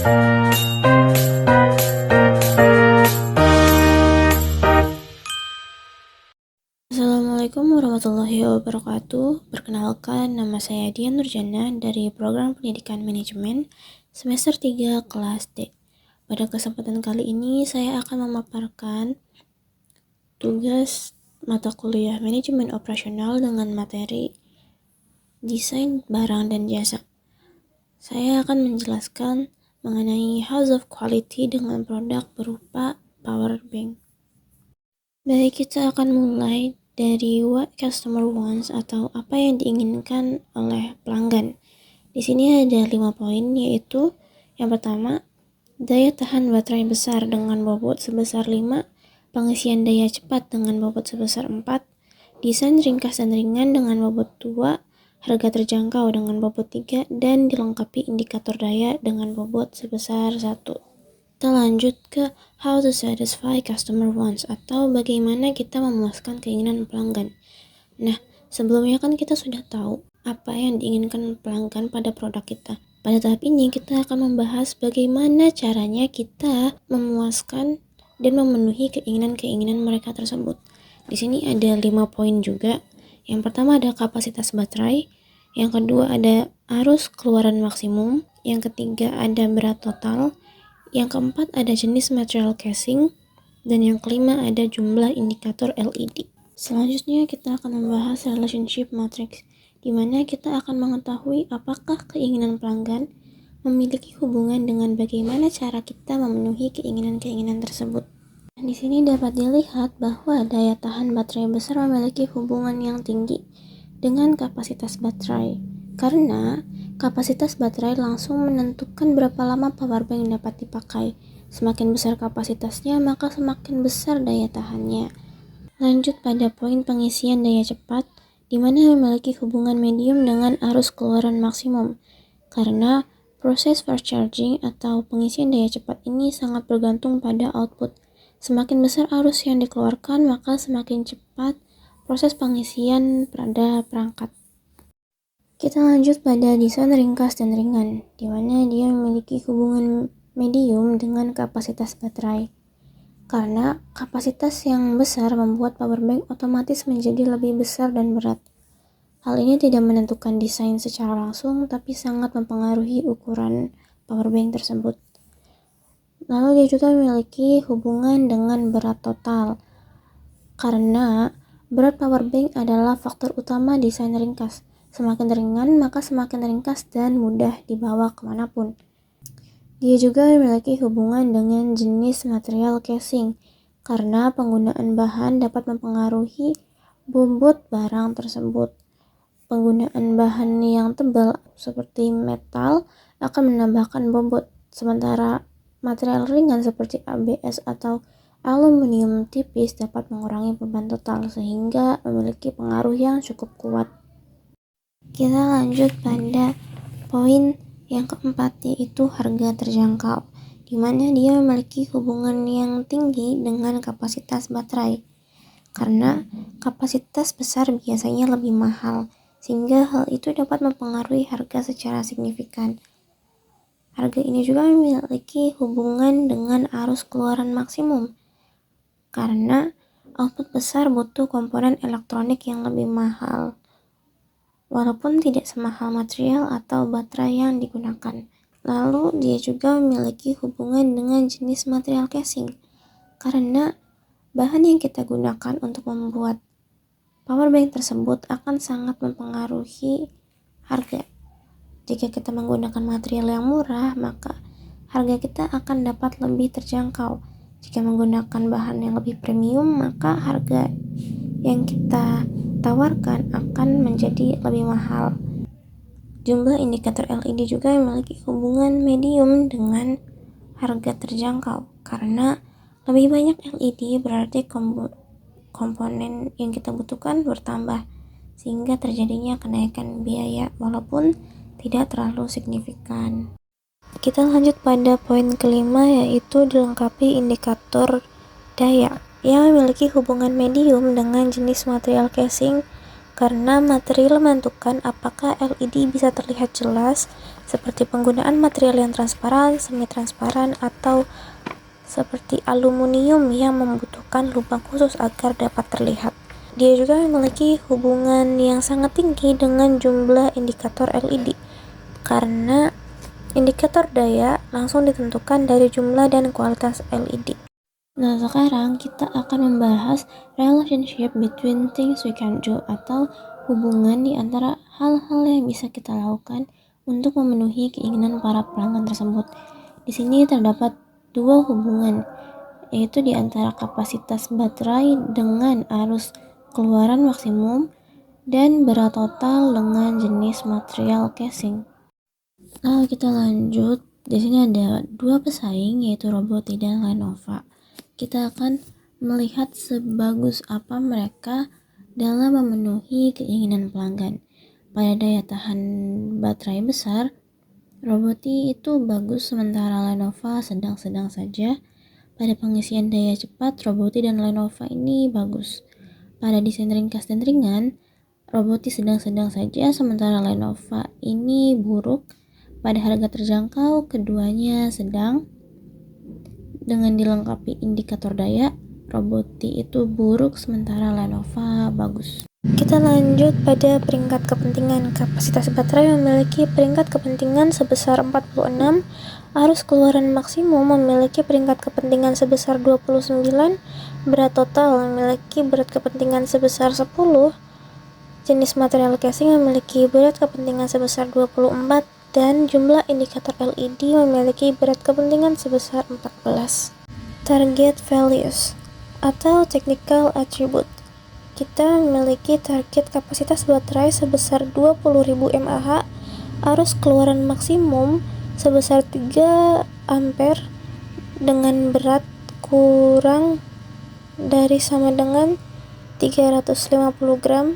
Assalamualaikum warahmatullahi wabarakatuh. Perkenalkan, nama saya Dian Nurjana dari Program Pendidikan Manajemen semester 3 kelas D. Pada kesempatan kali ini saya akan memaparkan tugas mata kuliah Manajemen Operasional dengan materi Desain Barang dan Jasa. Saya akan menjelaskan mengenai House of Quality dengan produk berupa power bank. Baik, kita akan mulai dari what customer wants atau apa yang diinginkan oleh pelanggan. Di sini ada 5 poin, yaitu yang pertama, daya tahan baterai besar dengan bobot sebesar 5, pengisian daya cepat dengan bobot sebesar 4, desain ringkas dan ringan dengan bobot 2, harga terjangkau dengan bobot 3, dan dilengkapi indikator daya dengan bobot sebesar 1. Kita lanjut ke how to satisfy customer wants atau bagaimana kita memuaskan keinginan pelanggan. Nah, sebelumnya kan kita sudah tahu apa yang diinginkan pelanggan pada produk kita. Pada tahap ini kita akan membahas bagaimana caranya kita memuaskan dan memenuhi keinginan-keinginan mereka tersebut. Di sini ada 5 poin juga. Yang pertama ada kapasitas baterai, yang kedua ada arus keluaran maksimum, yang ketiga ada berat total, yang keempat ada jenis material casing, dan yang kelima ada jumlah indikator LED. Selanjutnya kita akan membahas relationship matrix, di mana kita akan mengetahui apakah keinginan pelanggan memiliki hubungan dengan bagaimana cara kita memenuhi keinginan-keinginan tersebut. Di sini dapat dilihat bahwa daya tahan baterai besar memiliki hubungan yang tinggi dengan kapasitas baterai, karena kapasitas baterai langsung menentukan berapa lama power bank dapat dipakai. Semakin besar kapasitasnya, maka semakin besar daya tahannya. Lanjut pada poin pengisian daya cepat, di mana memiliki hubungan medium dengan arus keluaran maksimum, karena proses fast charging atau pengisian daya cepat ini sangat bergantung pada output. Semakin besar arus yang dikeluarkan, maka semakin cepat proses pengisian pada perangkat. Kita lanjut pada desain ringkas dan ringan, di mana dia memiliki hubungan medium dengan kapasitas baterai. Karena kapasitas yang besar membuat power bank otomatis menjadi lebih besar dan berat. Hal ini tidak menentukan desain secara langsung, tapi sangat mempengaruhi ukuran power bank tersebut. Lalu dia juga memiliki hubungan dengan berat total, karena berat power bank adalah faktor utama desain ringkas. Semakin ringan, maka semakin ringkas dan mudah dibawa kemanapun. Dia juga memiliki hubungan dengan jenis material casing, karena penggunaan bahan dapat mempengaruhi bobot barang tersebut. Penggunaan bahan yang tebal seperti metal akan menambahkan bobot, sementara material ringan seperti ABS atau aluminium tipis dapat mengurangi beban total, sehingga memiliki pengaruh yang cukup kuat. Kita lanjut pada poin yang keempat, yaitu harga terjangkau, di mana dia memiliki hubungan yang tinggi dengan kapasitas baterai, karena kapasitas besar biasanya lebih mahal, sehingga hal itu dapat mempengaruhi harga secara signifikan. Harga ini juga memiliki hubungan dengan arus keluaran maksimum, karena output besar butuh komponen elektronik yang lebih mahal, walaupun tidak semahal material atau baterai yang digunakan. Lalu dia juga memiliki hubungan dengan jenis material casing, karena bahan yang kita gunakan untuk membuat power bank tersebut akan sangat mempengaruhi harga. Jika kita menggunakan material yang murah, maka harga kita akan dapat lebih terjangkau. Jika menggunakan bahan yang lebih premium, maka harga yang kita tawarkan akan menjadi lebih mahal. Jumlah indikator LED juga memiliki hubungan medium dengan harga terjangkau, karena lebih banyak LED berarti komponen yang kita butuhkan bertambah, sehingga terjadinya kenaikan biaya walaupun tidak terlalu signifikan. Kita lanjut pada poin kelima, yaitu dilengkapi indikator daya yang memiliki hubungan medium dengan jenis material casing, karena material menentukan apakah LED bisa terlihat jelas, seperti penggunaan material yang transparan, semi-transparan, atau seperti aluminium yang membutuhkan lubang khusus agar dapat terlihat. Dia juga memiliki hubungan yang sangat tinggi dengan jumlah indikator LED, karena indikator daya langsung ditentukan dari jumlah dan kualitas LED. Nah, sekarang kita akan membahas relationship between things we can do, atau hubungan di antara hal-hal yang bisa kita lakukan untuk memenuhi keinginan para pelanggan tersebut. Di sini terdapat dua hubungan, yaitu di antara kapasitas baterai dengan arus keluaran maksimum dan berat total dengan jenis material casing. Nah, kita lanjut. Di sini ada dua pesaing, yaitu Roboti dan Lenovo. Kita akan melihat sebagus apa mereka dalam memenuhi keinginan pelanggan. Pada daya tahan baterai besar, Roboti itu bagus, sementara Lenovo sedang-sedang saja. Pada pengisian daya cepat, Roboti dan Lenovo ini bagus. Pada desain ringkas dan ringan, Roboti sedang-sedang saja, sementara Lenovo ini buruk. Pada harga terjangkau, keduanya sedang. Dengan dilengkapi indikator daya, Roboti itu buruk, sementara Lenovo bagus. Kita lanjut pada peringkat kepentingan. Kapasitas baterai memiliki peringkat kepentingan sebesar 46, arus keluaran maksimum memiliki peringkat kepentingan sebesar 29, berat total memiliki berat kepentingan sebesar 10, jenis material casing memiliki berat kepentingan sebesar 24, dan jumlah indikator LED memiliki berat kepentingan sebesar 14. Target values atau technical attribute. Kita memiliki target kapasitas baterai sebesar 20.000 mAh, arus keluaran maksimum sebesar 3 ampere dengan berat kurang dari sama dengan 350 gram,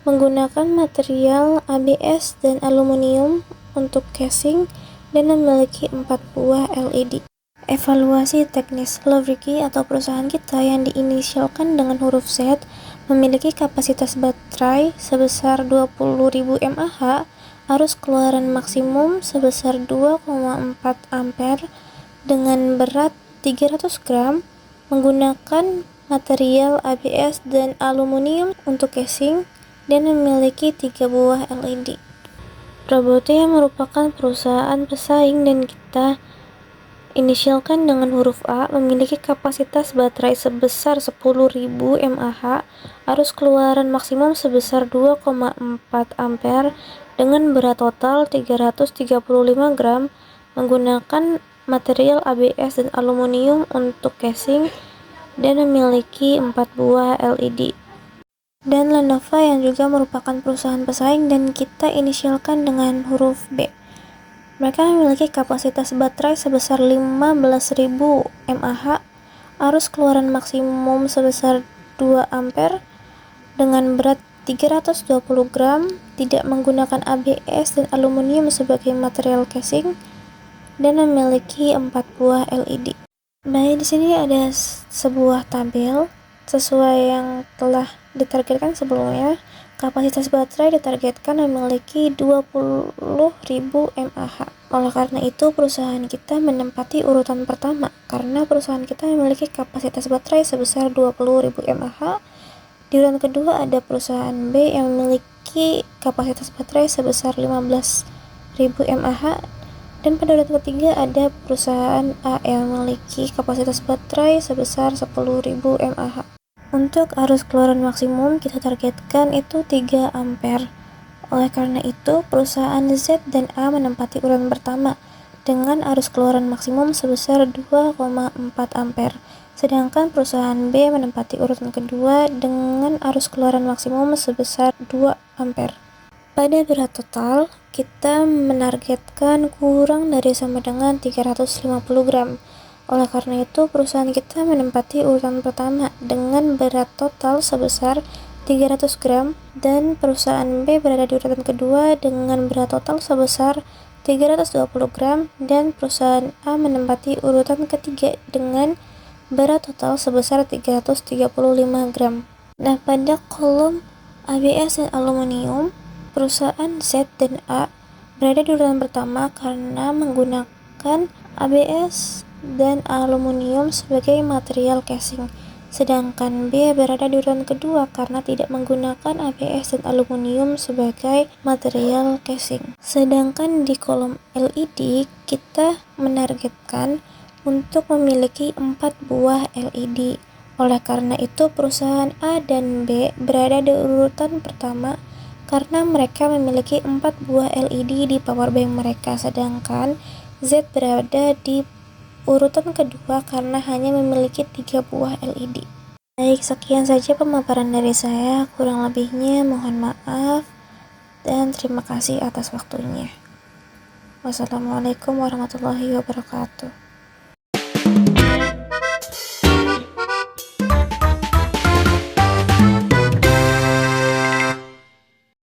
menggunakan material ABS dan aluminium untuk casing, dan memiliki 4 buah LED. Evaluasi teknis. Lovriki atau perusahaan kita yang diinisialkan dengan huruf Z memiliki kapasitas baterai sebesar 20.000 mAh, arus keluaran maksimum sebesar 2,4 ampere dengan berat 300 gram, menggunakan material ABS dan aluminium untuk casing, dan memiliki 3 buah LED. Roboti yang merupakan perusahaan pesaing dan kita inisialkan dengan huruf A memiliki kapasitas baterai sebesar 10.000 mAh, arus keluaran maksimum sebesar 2,4 ampere dengan berat total 335 gram, menggunakan material ABS dan aluminium untuk casing, dan memiliki 4 buah LED. Dan Lenovo yang juga merupakan perusahaan pesaing dan kita inisialkan dengan huruf B. Mereka memiliki kapasitas baterai sebesar 15.000 mAh, arus keluaran maksimum sebesar 2 ampere dengan berat 320 gram, tidak menggunakan ABS dan aluminium sebagai material casing, dan memiliki 4 buah LED. Baik, di sini ada sebuah tabel sesuai yang telah ditargetkan sebelumnya. Kapasitas baterai ditargetkan memiliki 20.000 mAh. Oleh karena itu, perusahaan kita menempati urutan pertama karena perusahaan kita memiliki kapasitas baterai sebesar 20.000 mAh. Di urutan kedua ada perusahaan B yang memiliki kapasitas baterai sebesar 15.000 mAh. Dan pada urutan ketiga ada perusahaan A yang memiliki kapasitas baterai sebesar 10.000 mAh. Untuk arus keluaran maksimum kita targetkan itu 3 ampere. Oleh karena itu, perusahaan Z dan A menempati urutan pertama dengan arus keluaran maksimum sebesar 2,4 ampere. Sedangkan perusahaan B menempati urutan kedua dengan arus keluaran maksimum sebesar 2 ampere. Pada berat total, kita menargetkan kurang dari sama dengan 350 gram. Oleh karena itu, perusahaan kita menempati urutan pertama dengan berat total sebesar 300 gram, dan perusahaan B berada di urutan kedua dengan berat total sebesar 320 gram, dan perusahaan A menempati urutan ketiga dengan berat total sebesar 335 gram. Nah, pada kolom ABS dan aluminium. Perusahaan Z dan A berada di urutan pertama karena menggunakan ABS dan aluminium sebagai material casing, sedangkan B berada di urutan kedua karena tidak menggunakan ABS dan aluminium sebagai material casing. Sedangkan di kolom LED kita menargetkan untuk memiliki 4 buah LED. Oleh karena itu, perusahaan A dan B berada di urutan pertama karena mereka memiliki 4 buah LED di powerbank mereka, sedangkan Z berada di urutan kedua karena hanya memiliki 3 buah LED. Baik, sekian saja pemaparan dari saya. Kurang lebihnya mohon maaf dan terima kasih atas waktunya. Wassalamualaikum warahmatullahi wabarakatuh.